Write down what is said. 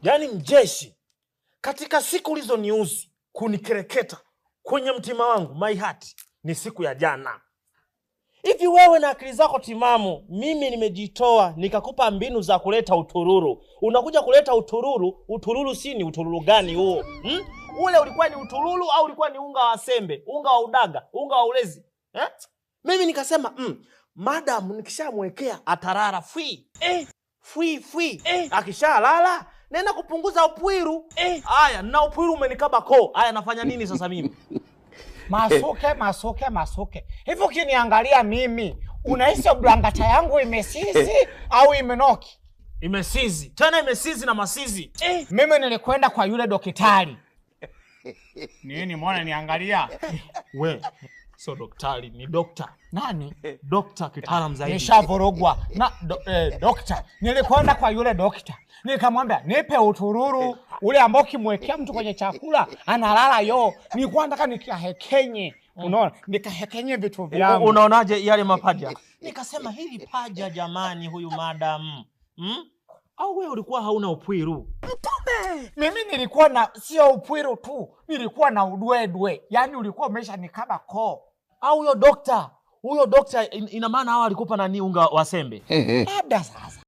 Yaani Mjeshi, katika siku ulizoniuzi kunikereketa kwenye mtima wangu, my heart, ni siku ya jana. Hivi wewe na akili zako timamu, mimi nimejitoa nikakupa mbinu za kuleta utururu. Unakuja kuleta utururu, utururu si ni utururu gani huo? Ule ulikuwa ni utururu au ulikuwa ni unga wa sembe, unga wa udaga, unga wa ulezi? Mimi nikasema, madam nikishamwekea atarara free. Free. Akishalala nenda kupunguza upwiru. Haya, na upwiru umenikaba koo. Haya, nafanya nini sasa mimi? Masuke. Hivi ukiniangalia mimi, unahisi blangata yangu imesizi au imenoki? Imesizi. Tena imesizi na masizi. Mimi nilikwenda kwa yule daktari. Nini mbona niangalia? We, so daktari ni dokta. Nani? Dokta kitaalamu zaidi. Nishavorogwa. Na dokta. Nilikwenda kwa yule dokta. Nikamwambia nipe utururu ule ambao kimwekea mtu kwenye chakula analala yo. Nilikuwa nataka nikahekenye. Unaona? Nikahekenye vitu vyangu. Unaonaje yale mapaja? Nikasema hili paja jamani huyu madam. Au wewe ulikuwa hauna upwiru? Mimi nilikuwa na sio upwiru tu. Nilikuwa na udwedwe. Yaani ulikuwa umeshanikaba koo. Au huyo dokta ina maana hao alikupa nani unga wa sembe? Labda sasa.